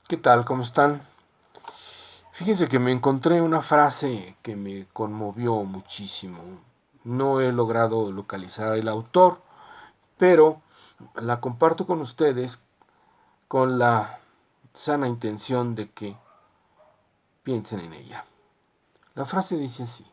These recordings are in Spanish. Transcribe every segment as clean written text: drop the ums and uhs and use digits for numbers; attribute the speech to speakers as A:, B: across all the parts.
A: ¿Qué tal? ¿Cómo están? Fíjense que me encontré una frase que me conmovió muchísimo. No he logrado localizar el autor, pero la comparto con ustedes con la sana intención de que piensen en ella. La frase dice así: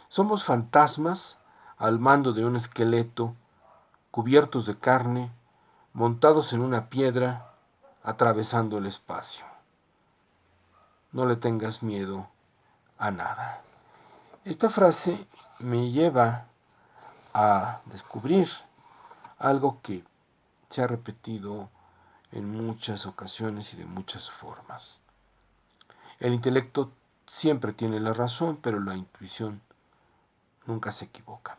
A: somos fantasmas al mando de un esqueleto, cubiertos de carne, montados en una piedra, atravesando el espacio. No le tengas miedo a nada. Esta frase me lleva a descubrir algo que se ha repetido en muchas ocasiones y de muchas formas. El intelecto siempre tiene la razón, pero la intuición nunca se equivoca.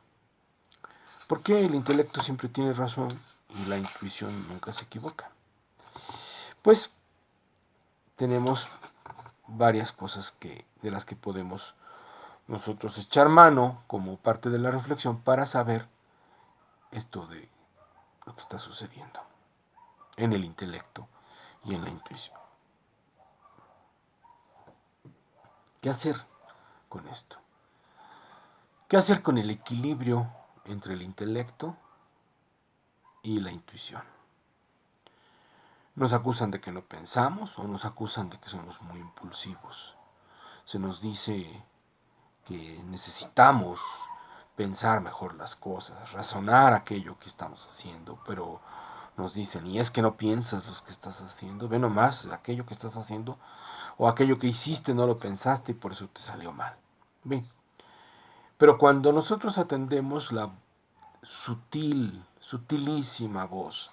A: ¿Por qué el intelecto siempre tiene razón y la intuición nunca se equivoca? Pues tenemos varias cosas de las que podemos nosotros echar mano como parte de la reflexión para saber esto de lo que está sucediendo en el intelecto y en la intuición. ¿Qué hacer con esto? ¿Qué hacer con el equilibrio entre el intelecto y la intuición? Nos acusan de que no pensamos o nos acusan de que somos muy impulsivos. Se nos dice que necesitamos pensar mejor las cosas, razonar aquello que estamos haciendo, pero nos dicen, y es que no piensas lo que estás haciendo, ve nomás aquello que estás haciendo o aquello que hiciste no lo pensaste y por eso te salió mal. Bien, pero cuando nosotros atendemos la sutilísima voz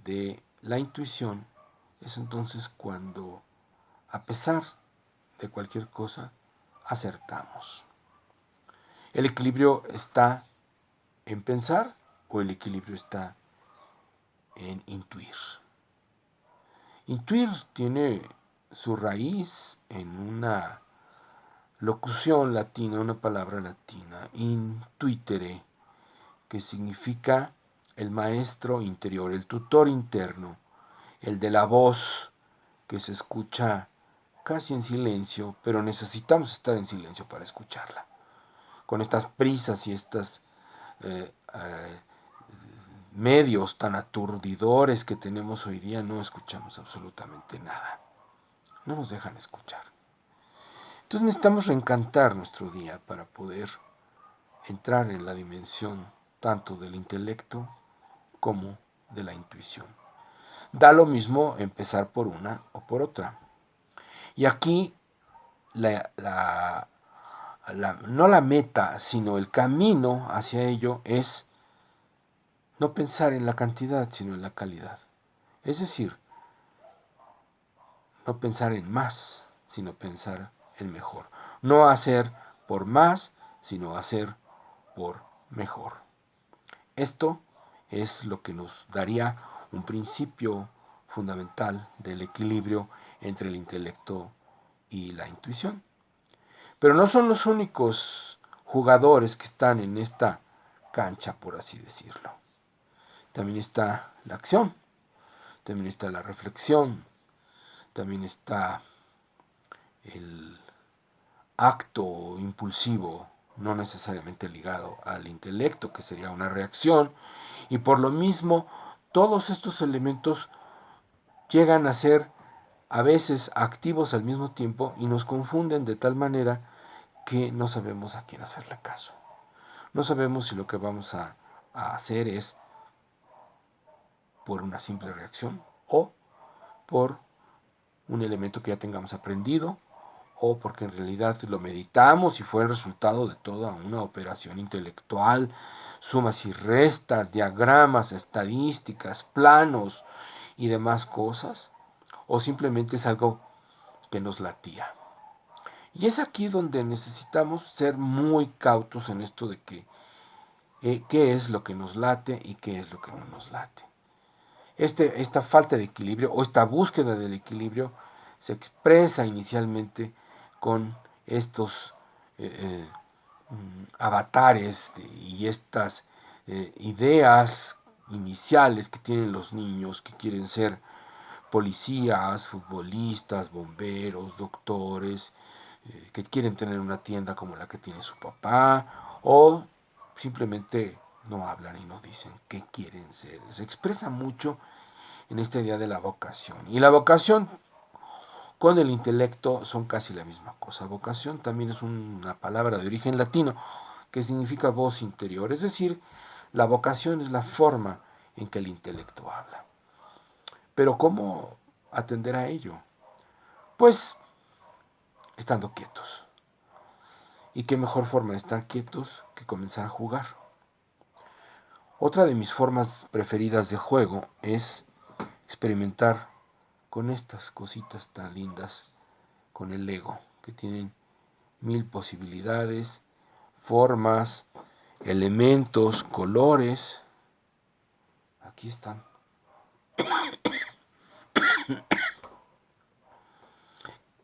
A: de la intuición, es entonces cuando, a pesar de cualquier cosa, acertamos. ¿El equilibrio está en pensar o el equilibrio está en intuir? Intuir tiene su raíz en una locución latina, una palabra latina, intuitere, que significa el maestro interior, el tutor interno, el de la voz que se escucha casi en silencio, pero necesitamos estar en silencio para escucharla. Con estas prisas y estos medios tan aturdidores que tenemos hoy día, no escuchamos absolutamente nada. No nos dejan escuchar. Entonces necesitamos reencantar nuestro día para poder entrar en la dimensión tanto del intelecto como de la intuición. Da lo mismo empezar por una o por otra. Y aquí no la meta, sino el camino hacia ello es no pensar en la cantidad, sino en la calidad. Es decir, no pensar en más, sino pensar en mejor. No hacer por más, sino hacer por mejor. Esto es lo que nos daría un principio fundamental del equilibrio entre el intelecto y la intuición. Pero no son los únicos jugadores que están en esta cancha, por así decirlo. También está la acción, también está la reflexión, también está el acto impulsivo, no necesariamente ligado al intelecto, que sería una reacción, y por lo mismo todos estos elementos llegan a ser a veces activos al mismo tiempo y nos confunden de tal manera que no sabemos a quién hacerle caso. No sabemos si lo que vamos a hacer es por una simple reacción o por un elemento que ya tengamos aprendido o porque en realidad lo meditamos y fue el resultado de toda una operación intelectual, sumas y restas, diagramas, estadísticas, planos y demás cosas, o simplemente es algo que nos latía. Y es aquí donde necesitamos ser muy cautos en esto de qué es lo que nos late y qué es lo que no nos late. Esta falta de equilibrio o esta búsqueda del equilibrio se expresa inicialmente con estos avatares y estas ideas iniciales que tienen los niños que quieren ser policías, futbolistas, bomberos, doctores, que quieren tener una tienda como la que tiene su papá, o simplemente no hablan y no dicen qué quieren ser. Se expresa mucho en esta idea de la vocación. Y la vocación con el intelecto son casi la misma cosa. Vocación también es una palabra de origen latino que significa voz interior, es decir, la vocación es la forma en que el intelecto habla. Pero ¿cómo atender a ello? Pues estando quietos. ¿Y qué mejor forma de estar quietos que comenzar a jugar? Otra de mis formas preferidas de juego es experimentar con estas cositas tan lindas, con el Lego, que tienen 1000 posibilidades, formas, elementos, colores. Aquí están.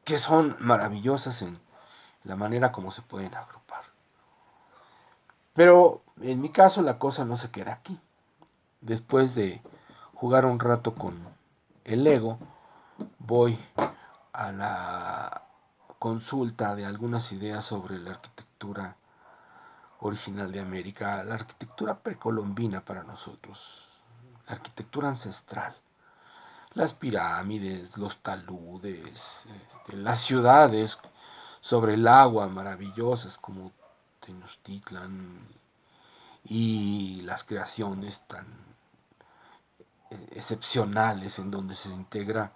A: Que son maravillosas en la manera como se pueden agrupar. Pero en mi caso la cosa no se queda aquí. Después de jugar un rato con el Lego, voy a la consulta de algunas ideas sobre la arquitectura original de América, la arquitectura precolombina para nosotros, la arquitectura ancestral, las pirámides, los taludes, las ciudades sobre el agua maravillosas como Tenochtitlan y las creaciones tan excepcionales en donde se integra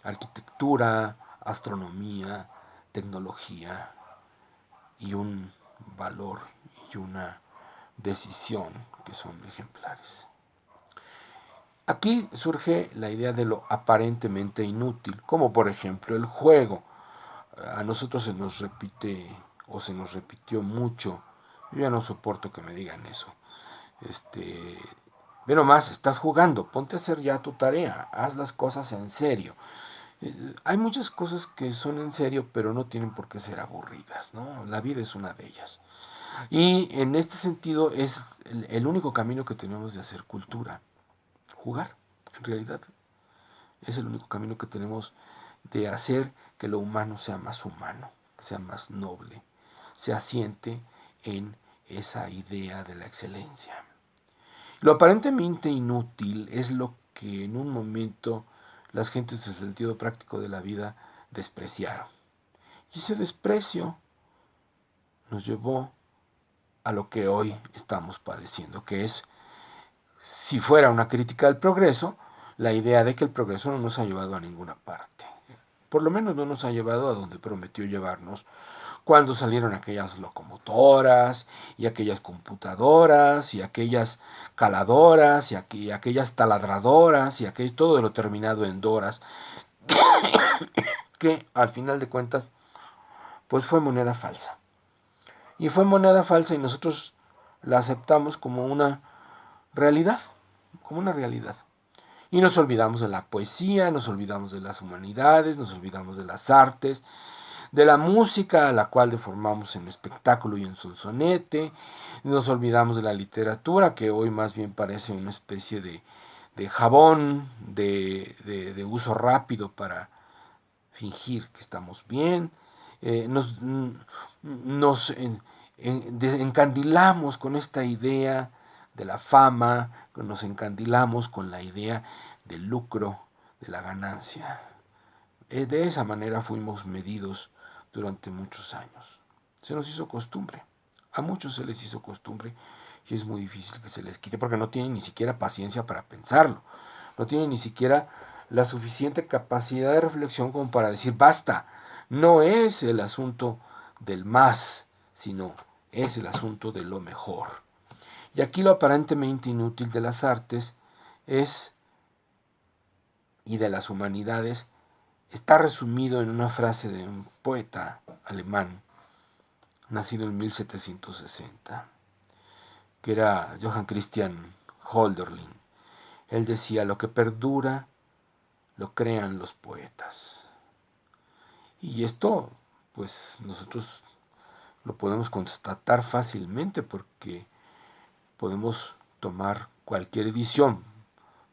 A: arquitectura, astronomía, tecnología y un valor y una decisión que son ejemplares. Aquí surge la idea de lo aparentemente inútil, como por ejemplo el juego. A nosotros se nos repite o se nos repitió mucho. Yo ya no soporto que me digan eso. Ve nomás, estás jugando, ponte a hacer ya tu tarea, haz las cosas en serio. Hay muchas cosas que son en serio, pero no tienen por qué ser aburridas, ¿no? La vida es una de ellas. Y en este sentido es el único camino que tenemos de hacer cultura. Jugar, en realidad. Es el único camino que tenemos de hacer que lo humano sea más humano, sea más noble, se asiente en esa idea de la excelencia. Lo aparentemente inútil es lo que en un momento las gentes del sentido práctico de la vida despreciaron. Y ese desprecio nos llevó a lo que hoy estamos padeciendo, que es, si fuera una crítica al progreso, la idea de que el progreso no nos ha llevado a ninguna parte. Por lo menos no nos ha llevado a donde prometió llevarnos cuando salieron aquellas locomotoras y aquellas computadoras y aquellas caladoras y aquellas taladradoras y todo lo terminado en doras, que al final de cuentas pues fue moneda falsa. Y fue moneda falsa y nosotros la aceptamos como una realidad, como una realidad. Y nos olvidamos de la poesía, nos olvidamos de las humanidades, nos olvidamos de las artes, de la música a la cual deformamos en espectáculo y en sonsonete, nos olvidamos de la literatura, que hoy más bien parece una especie de jabón de uso rápido para fingir que estamos bien, nos encandilamos con esta idea de la fama, nos encandilamos con la idea del lucro, de la ganancia. De esa manera fuimos medidos durante muchos años. Se nos hizo costumbre. A muchos se les hizo costumbre y es muy difícil que se les quite porque no tienen ni siquiera paciencia para pensarlo. No tienen ni siquiera la suficiente capacidad de reflexión como para decir basta. No es el asunto del más, sino es el asunto de lo mejor. Y aquí lo aparentemente inútil de las artes es, y de las humanidades, está resumido en una frase de un poeta alemán, nacido en 1760, que era Johann Christian Hölderlin. Él decía, lo que perdura, lo crean los poetas. Y esto, pues nosotros lo podemos constatar fácilmente porque podemos tomar cualquier edición,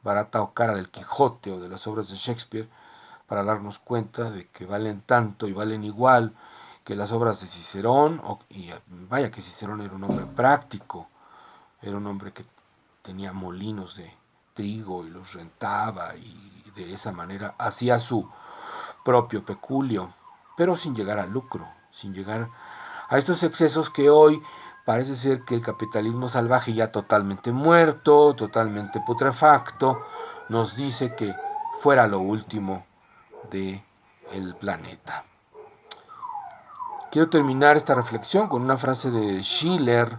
A: barata o cara del Quijote o de las obras de Shakespeare para darnos cuenta de que valen tanto y valen igual que las obras de Cicerón. Y vaya que Cicerón era un hombre práctico, era un hombre que tenía molinos de trigo y los rentaba y de esa manera hacía su propio peculio, pero sin llegar al lucro, sin llegar a estos excesos que hoy parece ser que el capitalismo salvaje, ya totalmente muerto, totalmente putrefacto, nos dice que fuera lo último del planeta. Quiero terminar esta reflexión con una frase de Schiller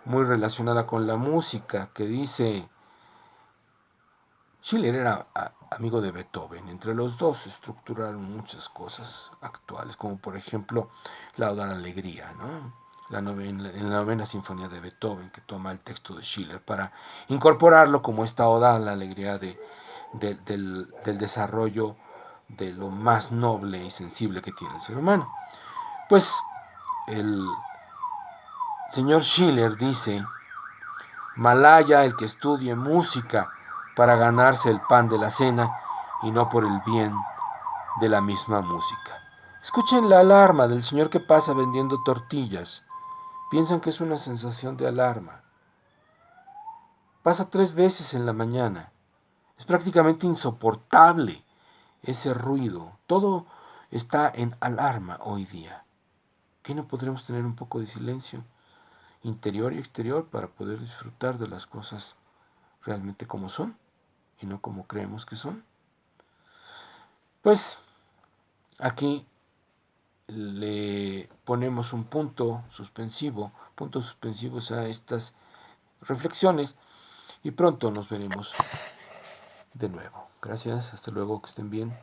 A: muy relacionada con la música, que dice: Schiller era amigo de Beethoven. Entre los dos estructuraron muchas cosas actuales, como por ejemplo la Oda a la Alegría, ¿no? En la novena sinfonía de Beethoven, que toma el texto de Schiller para incorporarlo como esta Oda a la Alegría del desarrollo de lo más noble y sensible que tiene el ser humano. Pues el señor Schiller dice: malaya el que estudie música para ganarse el pan de la cena y no por el bien de la misma música. Escuchen la alarma del señor que pasa vendiendo tortillas. Piensan que es una sensación de alarma. Pasa 3 veces en la mañana. Es prácticamente insoportable ese ruido. Todo está en alarma hoy día. ¿Qué no podremos tener un poco de silencio interior y exterior para poder disfrutar de las cosas realmente como son y no como creemos que son? Pues aquí le ponemos un puntos suspensivos a estas reflexiones y pronto nos veremos de nuevo. Gracias, hasta luego, que estén bien.